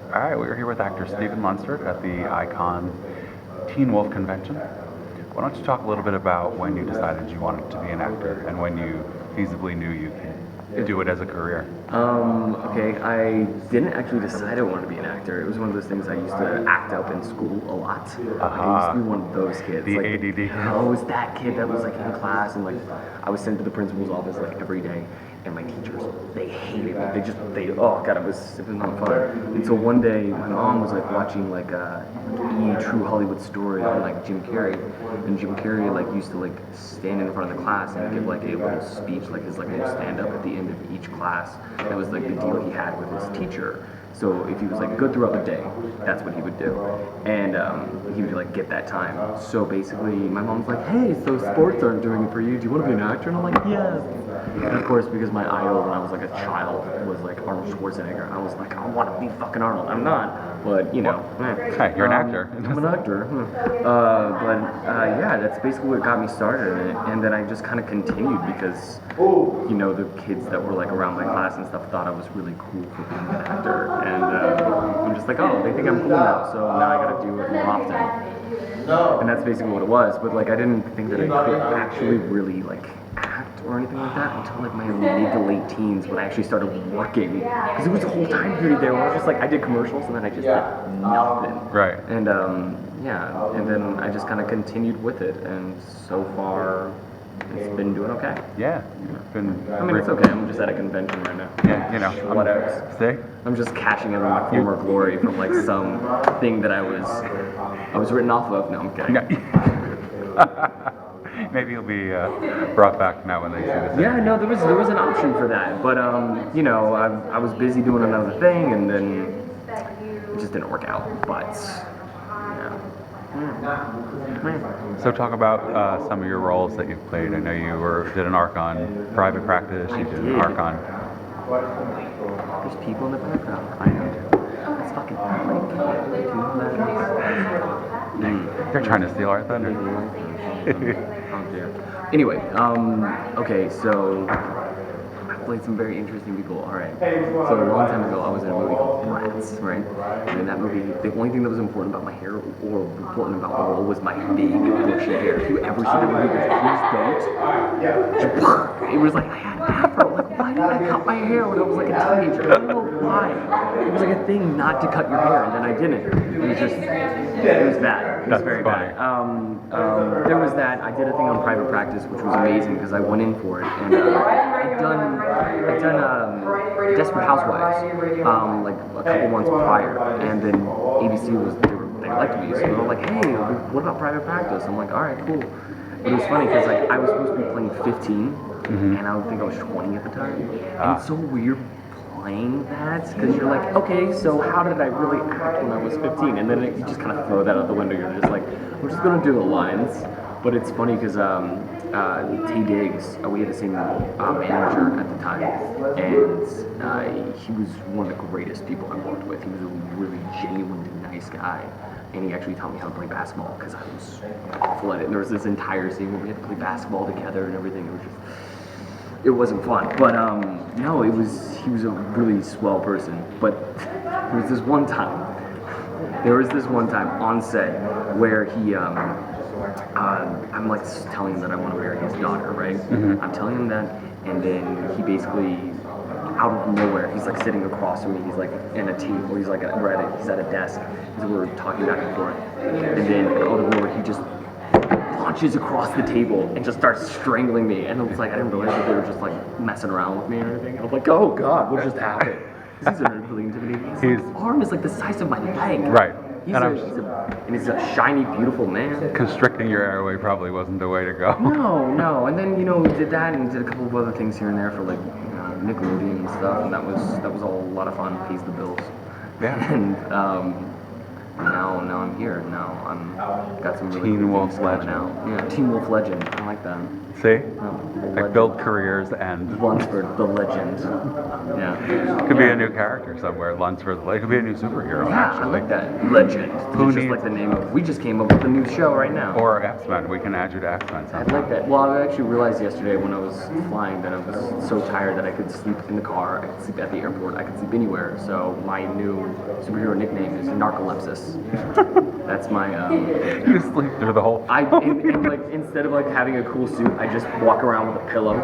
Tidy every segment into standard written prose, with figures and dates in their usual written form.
All right, we're here with actor Stephen Lunsford at the Icon Teen Wolf Convention. Why don't you talk a little bit about when you decided you wanted to be an actor and when you feasibly knew you could do it as a career? Okay, I didn't actually decide I wanted to be an actor. It was one of those things I used to act out in school a lot. I used to be one of those kids. The like, ADD kid. I was that kid that was like in class and like I was sent to the principal's office like every day. And my teachers, they hated me. Oh god, it was not fun. And so one day, my mom was like watching like True Hollywood Story on like Jim Carrey, and Jim Carrey like used to like stand in front of the class and give like a little speech, like his like little stand up at the end of each class. That was like the deal he had with his teacher. So if he was like good throughout the day, that's what he would do, and he would like get that time. So basically, my mom's like, "Hey, so sports aren't doing it for you. Do you want to be an actor?" And I'm like, "Yes." And of course, because my idol when I was like a child was like Arnold Schwarzenegger, I was like, I want to be fucking Arnold. I'm not, but you know. Hey, you're an actor. I'm an actor. Yeah, that's basically what got me started in it. And then I just kind of continued because, you know, the kids that were like around my class and stuff thought I was really cool for being an actor. And I'm just like, oh, they think I'm cool now, so now I gotta do it more often. And that's basically what it was. But like, I didn't think that I could actually really like act or anything like that until like my mid to late teens when I actually started working. Because it was a whole time period there where I was just like, I did commercials and then I just did nothing. Right. And yeah, and then I just kind of continued with it, and so far it's been doing okay. Yeah, you've been. I mean, it's okay. I'm just at a convention right now. Yeah, you know. Whatever. See? I'm just cashing in on my former glory from like some thing that I was written off of. No, I'm kidding. Maybe you'll be brought back now when they see this. Yeah, no, there was an option for that, but you know, I was busy doing another thing, and then it just didn't work out. But So talk about some of your roles that you've played. I know you did an arc on Private Practice. You did an arc on. There's people in the background. I know. That's fucking They're trying to steal our thunder. Oh dear. Anyway, okay, so I played some very interesting people. Alright. So a long time ago I was in a movie called Bratz, right? And in that movie, the only thing that was important about my hair or important about the role was my big bushy hair. If you ever see the movie, please don't. It was like I had afro. Like, why did I cut my hair when I was like a teenager? I don't know why. It was like a thing not to cut your hair, and then I didn't. It was bad. It was very bad. There was that. I did a thing on Private Practice, which was amazing because I went in for it, and I'd done Desperate Housewives like a couple months prior, and then ABC they liked me, so they were like, hey, what about Private Practice? I'm like, all right, cool. But it was funny because like I was supposed to be playing 15, and I would think I was 20 at the time, and it's so weird playing that because you're like, okay, so how did I really act when I was 15? And then you just kind of throw that out the window. You're just like, I'm just gonna do the lines. But it's funny because T. Diggs, we had the same manager at the time, and he was one of the greatest people I worked with. He was a really genuinely nice guy, and he actually taught me how to play basketball because I was awful at it. And there was this entire scene where we had to play basketball together and everything. It wasn't fun, but no, he was a really swell person. But there was this one time on set where he I'm like telling him that I want to marry his daughter, right? Mm-hmm. I'm telling him that, and then he basically, out of nowhere, he's like sitting across from me. He's like in a table. He's like he's at a desk. So we're talking back and forth, and then out of nowhere, he just launches across the table and just starts strangling me. And I was like, I didn't realize that they were just like messing around with me or anything. And I'm like, oh god, what just happened? He's really intimidating. His arm is like the size of my leg. Right. He's a shiny, beautiful man. Constricting your airway probably wasn't the way to go. No. And then, you know, we did that and did a couple of other things here and there for like Nickelodeon and stuff, and that was all a lot of fun. Pays the bills. Yeah. And now I'm here. Now I'm got some really Teen cool Wolf things coming Legend. out. Yeah, Teen Wolf Legend. I like that. See? The Like legend. build careers and Lunsford, the legend. Yeah. could be a new character somewhere. Lunsford, it could be a new superhero Yeah, I actually. like that. Legend. Who It's just needs- like the name of. We just came up with a new show right now. Or X-Men. We can add you to X-Men I sometime. like that. Well, I actually realized yesterday when I was flying that I was so tired that I could sleep in the car, I could sleep at the airport, I could sleep anywhere. So my new superhero nickname is Narcolepsis. That's my. You sleep through the whole. Like instead of like having a cool suit, I just walk around with a pillow.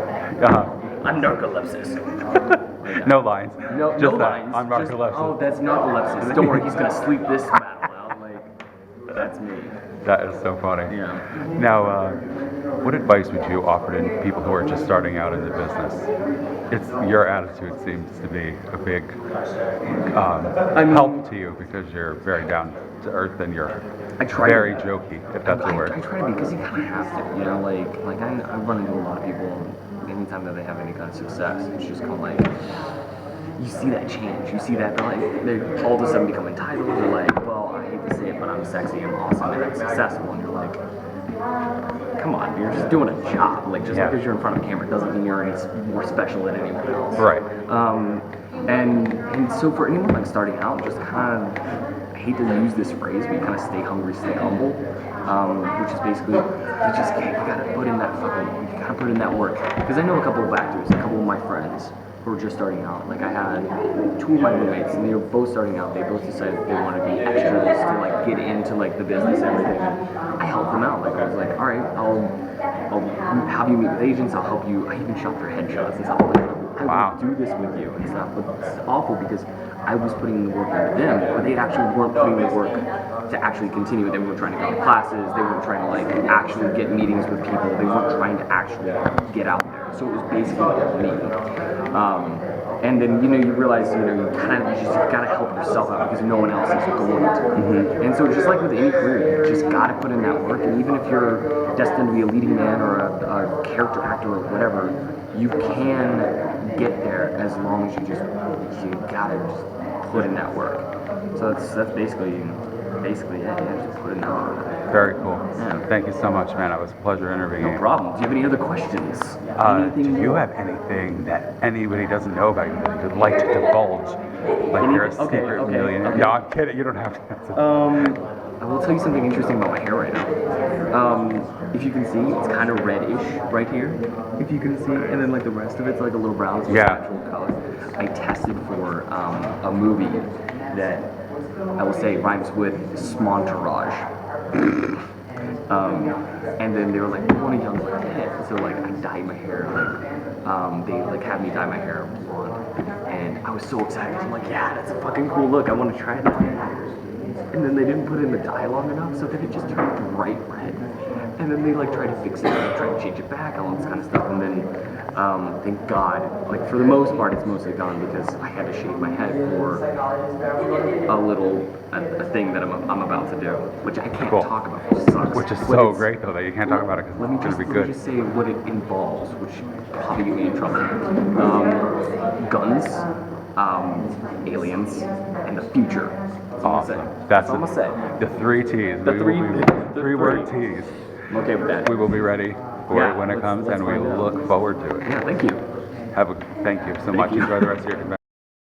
I'm Narcolepsis. No lines. No, Just no that. lines. I'm just, narcolepsy. oh, that's narcolepsis. Don't worry, he's gonna sleep this battle out. Like, that's me. That is so funny. Yeah. Now, what advice would you offer to people who are just starting out in the business? It's your attitude seems to be a big help to you because you're very down to earth and you're very jokey, if that's the word. I try to be because you kind of have to, you know, like I run into a lot of people. Anytime that they have any kind of success, it's just kind of like you see that change. You see that they're all of a sudden become entitled. They're like, well, I hate to say it, but I'm sexy, I'm awesome, and I'm successful. And you're like, come on, you're just doing a job. Like just because you're in front of a camera doesn't mean you're any more special than anyone else. Right. And so for anyone like starting out, just kind of, I hate to use this phrase, but you kind of stay hungry, stay humble, which is basically you gotta put in that work. Because I know a couple of actors, a couple of my friends who were just starting out. Like I had two of my roommates, and they were both starting out. They both decided they wanted to be extras to like get into like the business and everything. And I helped them out. Like I was like, all right, I'll have you meet with agents. I'll help you. I even shot their headshots and stuff. Like, I will do this with you and stuff. But it's awful because I was putting the work into them, but they actually weren't putting the work to actually continue. They weren't trying to go to classes. They weren't trying to like actually get meetings with people. They weren't trying to actually get out there. So it was basically me. And then you realize you just gotta help yourself out because no one else is going to. And so just like with any career, you just gotta put in that work. And even if you're destined to be a leading man or a character actor or whatever, you can get there as long as you gotta just put in that work. So that's basically just put in that work. Very cool. Yeah. Thank you so much, man. It was a pleasure interviewing No you. problem. Do you have any other questions? Do you have anything that anybody doesn't know about you that you'd like to divulge? Like you're a secret millionaire. Okay. No, I'm kidding. You don't have to answer. I will tell you something interesting about my hair right now. If you can see, it's kind of reddish right here. If you can see, and then like the rest of it's like a little brown. It's natural color. I tested for a movie that I will say rhymes with Smontourage. And then they were like, we want a young redhead. So like I dyed my hair they like had me dye my hair blonde. And I was so excited. I'm like, yeah, that's a fucking cool look. I want to try that. And then they didn't put in the dye long enough, so then it just turned bright red. And then they like tried to fix it, tried to change it back, all this kind of stuff. And then, thank God, like for the most part, it's mostly gone because I had to shave my head for a thing that I'm about to do, which I can't talk about, which sucks. Which is so great though that you can't talk about it because Let me it's going to be good. just say what it involves, which probably get me in trouble. Guns, aliens, and the future. Awesome. That's all I'm gonna say. The three T's. The three word T's. I'm okay with that. We will be ready for it when it comes, let's and we find out. look forward to it. Yeah, thank you. Thank you so much. you. Enjoy the rest of your convention.